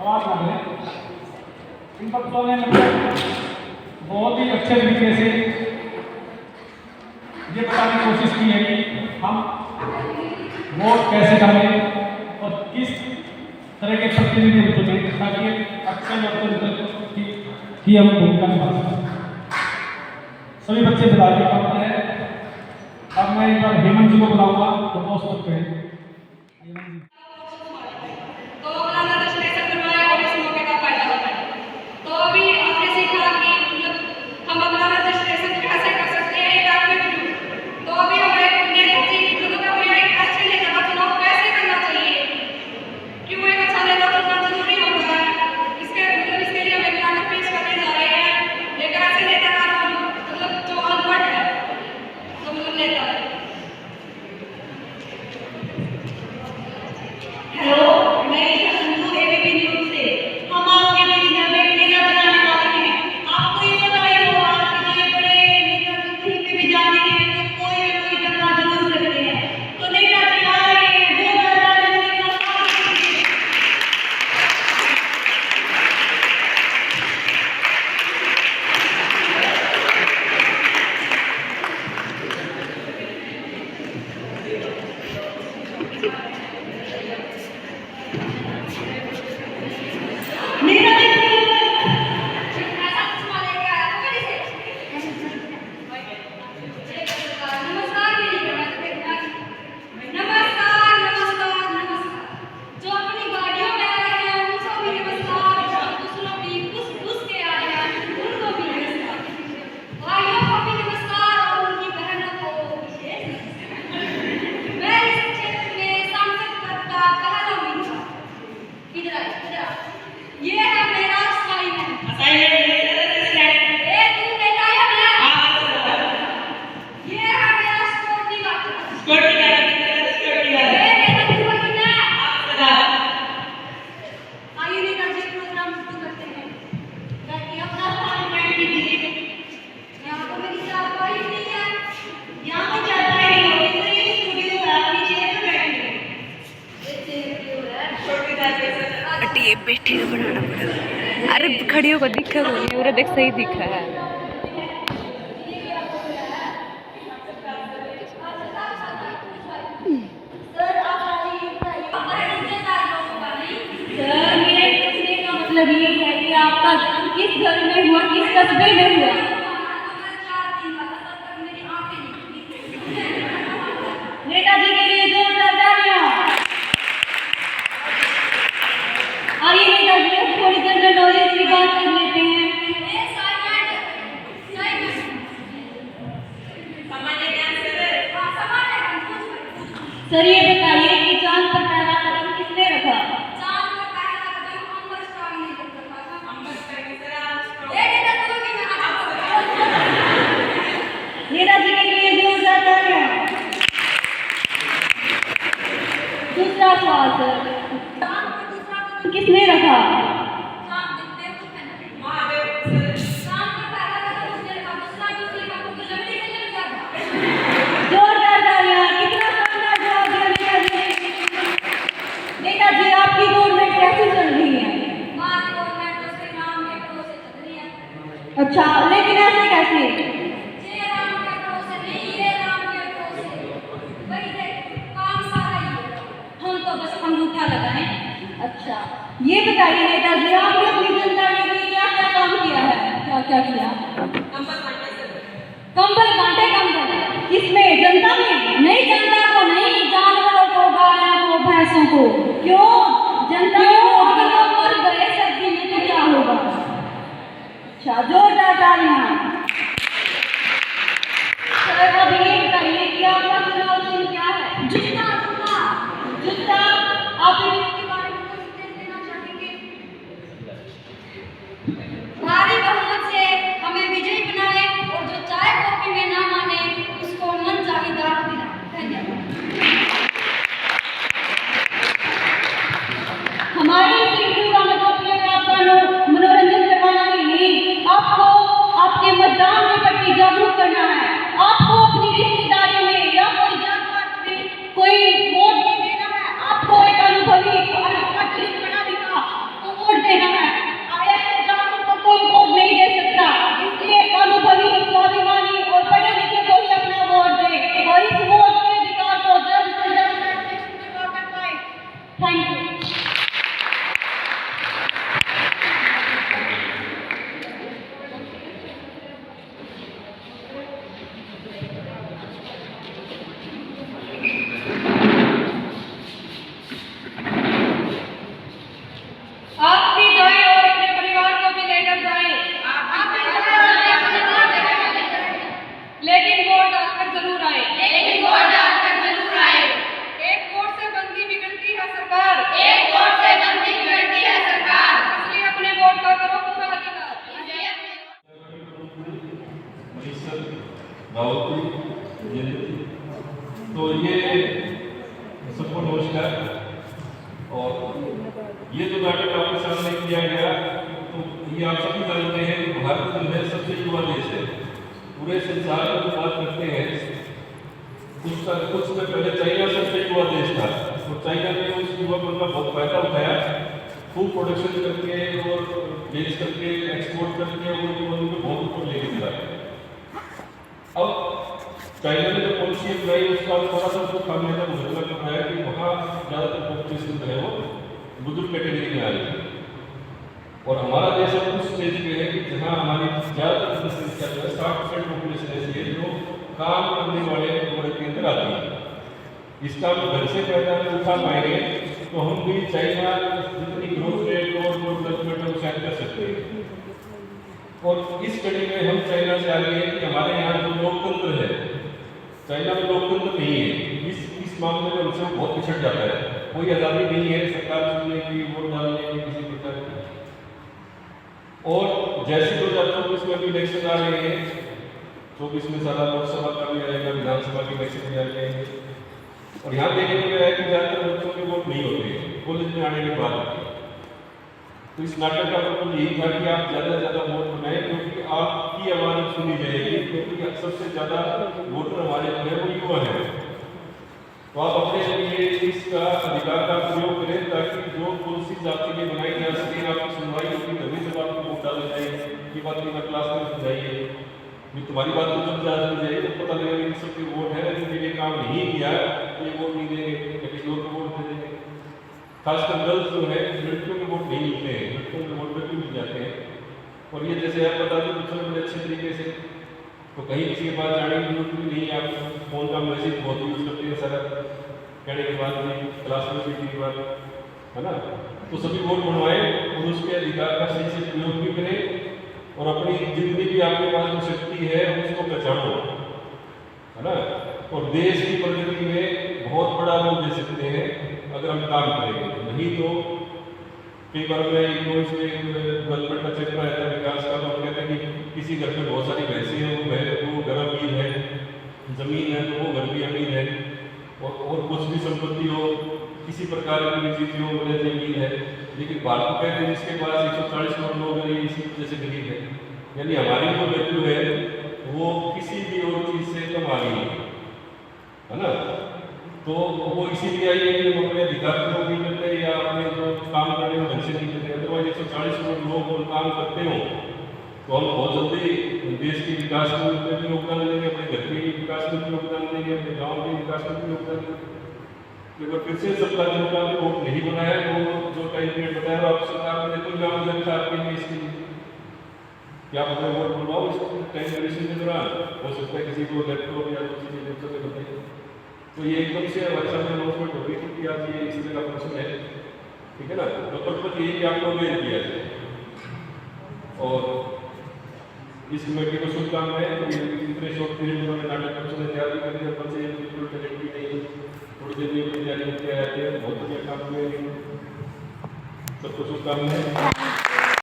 आवाज ना करें। इन बच्चों ने मतलब बहुत ही अच्छे तरीके से ये बताने की कोशिश की है कि हम वोट कैसे डालें और किस तरह के प्रतिनिधि चुने ताकि अच्छे लोकतंत्र की हम भूमिका निभा सकें। सभी बच्चे विदाई के काम पर हैं। अब मैं एक बार हेमंत जी को बुलाऊंगा तो दोस्तों कहें। ये बैठे का बनाना पड़ेगा। अरे खड़ियों को दिखा को नहीं, पूरा देख सही दिखा है। मतलब ये है कि आपका किस घर में हुआ, किस कस्बे में हुआ। नेताजी के लिए जोरदार तालियां। आइए नेताजी अब थोड़ी जनरल नॉलेज की बात कर लेते हैं। सर ये बताइए कि चांद पर पहला कदम किसने रखा? नेताजी के लिए जोरदार तालियां। दूसरा सवाल सर, किसने रखा? जोरदार तालियां। कितना शानदार जवाब दिया नेताजी। आपकी गवर्नमेंट कैसी चल रही है? अच्छा, लेकिन ऐसे कैसे? हम तो बस अंगूठा लगाएं। अच्छा, ये बताइए नेताजी आपने अपनी जनता के लिए क्या क्या काम किया है? क्या क्या किया? कंबल बांटे। कंबल किसमें? जनता में? नहीं, जनता को नहीं, जानवरों को, गायों को, भैंसों को। क्यों? जनता को अगर वो मर गए सर्दी में तो क्या होगा? अच्छा, जोरदार तालियां। सर अब ये बताइए कि आपका चुनाव चिन्ह क्या है? जूता। जूता। आप इसके बारे में कुछ देना चाहेंगे? भारी बहुमत से हमें विजयी बनाए और जो चाय कॉफी में ना माने उसको मन चाहे दारू दिलाए। धन्यवाद। हमारी इंटरव्यू का मतलब ये आपका मनोरंजन करवाना ही नहीं, आपको आपके मतदान के प्रति जागरूक करना है। आपको अपनी रिश्तेदारी में या कोई जात-पात में कोई वोट नहीं देना है। आपको एक अनुभवी पढ़ा लिखा तो वोट तो ये सबको नमस्कार। और ये जो नाटक आपके सामने किया गया, तो ये आप सभी जानते हैं कि भारत जो है सबसे युवा देश है। पूरे संसार में जो बात करते हैं, कुछ समय पहले चाइना सबसे युवा देश था, और चाइना ने उस युवापन का बहुत फायदा उठाया, खूब प्रोडक्शन करके और बेच करके एक्सपोर्ट करके वो इकोनॉमी को बहुत ऊपर लेके चला। अब चाइना ने जो पॉलिसी अपनाई उसका थोड़ा सा उसको खामियाजा भुगतना पड़ रहा है कि वहाँ ज़्यादातर पॉपुलेशन जो है वो बुजुर्ग कैटेगरी में आ रही है, और हमारा देश अब उस स्टेज पे है कि जहाँ हमारी ज़्यादातर जनसंख्या जो है 60% पॉपुलेशन ऐसी है जो काम करने वाले उम्र के अंदर आती है। इसका हम घर से पैदा में उठा पाएंगे तो हम भी चाइना जितनी ग्रोथ रेट और डेवलपमेंट है वो शायद कर सकते हैं। और इस कड़ी में हम चाइना से आगे हैं कि हमारे यहाँ जो लोकतंत्र है, चाइना में लोकतंत्र नहीं है। इस मामले में उनसे बहुत पिछड़ जाता है, कोई आज़ादी नहीं है सरकार चुनने की, वोट डालने की, किसी प्रकार की। और जैसे 2024 में भी इलेक्शन आ रहे हैं, 24 में सारा लोकसभा का भी आएगा, विधानसभा के इलेक्शन भी आ जाएंगे, और यहाँ देखने में आया कि ज़्यादातर बच्चों के वोट नहीं होते कॉलेज में आने के बाद। तो इस नाटक का मतलब यही था कि आप ज़्यादा से ज़्यादा वोट बनाएं, क्योंकि आपकी आवाज़ सुनी जाएगी, क्योंकि सबसे ज़्यादा वोटर हमारे जो है वो युवा है। तो आप अपने लिए इसका अधिकार का प्रयोग करें ताकि जो पॉलिसीज आपके लिए बनाई जा सके, आपकी सुनवाई होगी तभी जब आपको वोट डाले जाएंगे। ये बात नहीं क्लास में समझाइए, तुम्हारी बात तो जब जान जाएगी तो पता लगेगा कि सबके वोट है, लेकिन मेरे काम नहीं किया तो ये वोट नहीं देंगे, लेकिन लोग वोट दे देंगे। खासकर गर्ल्स जो है, लड़कियों के वोट नहीं मिलते हैं, लड़कियों के वोट भी मिल जाते हैं। और ये जैसे आप बता दें बच्चों बड़े अच्छे तरीके से, तो कहीं किसी के पास जाने की जरूरत भी नहीं है। आप फ़ोन का मैसेज बहुत यूज़ करते हैं सारा कहने के बाद में, क्लास में सीखने के बाद, है ना। तो सभी वोट बनवाएं और उसके अधिकार का सही से प्रयोग भी करें, और अपनी जितनी भी आपके पास जो शक्ति है उसको पहचानो, है ना। और देश की प्रगति में बहुत बड़ा रोल दे सकते हैं अगर हम काम करेंगे। नहीं तो कई बार मैं डेवलपमेंट का चक्कर रहता है, विकास का, तो हम कहते हैं कि किसी घर में बहुत सारी भैंसें हैं, वो घर अमीर है, ज़मीन है तो वो घर भी अमीर है, और कुछ भी संपत्ति हो, किसी प्रकार की भी चीज़ हो, बड़े ज़मीन है, लेकिन भारत को कहते हैं जिसके पास 140 करोड़ लोग हैं, इसी वजह से गरीब है। यानी हमारी जो वैल्यू है वो किसी भी और चीज़ से कम आ रही है ना। तो वो इसीलिए आई है कि हम अपने अधिकार को नहीं करते या अपने जो काम करने में ढंग से नहीं करते। अदरवाइज 140 करोड़ लोग और काम करते हो तो हम बहुत जल्दी देश के विकास में भी योगदान देंगे, अपने घर के विकास में भी योगदान देंगे, अपने गाँव के विकास में भी योगदान देंगे। अगर फिर से सरकार ने का वोट नहीं बनाया, वो जो टाइम पीरियड बताया आप सरकार ने कोई काम रखा आपके लिए, इसके लिए क्या आप अपने वोट बनवाओ इस टाइम कंडीशन के दौरान। हो सकता है किसी को लैपटॉप या कुछ चीज़ें बताइए। तो ये एकदम से हमारे सामने अनाउंसमेंट हो गई थी कि आज ये इस तरह का प्रश्न है, ठीक है ना। तो पर्पज यही कि आपको अवेयर किया जाए, और इस कमेटी को शुभकामनाएं। इतने शॉर्ट पीरियड में उन्होंने नाटक प्रश्न तैयार कर दिया, बच्चे बिल्कुल टैलेंट भी नहीं, थोड़ी देर में तैयारी करके आते हैं, बहुत बढ़िया काम में, सबको शुभकामनाएं।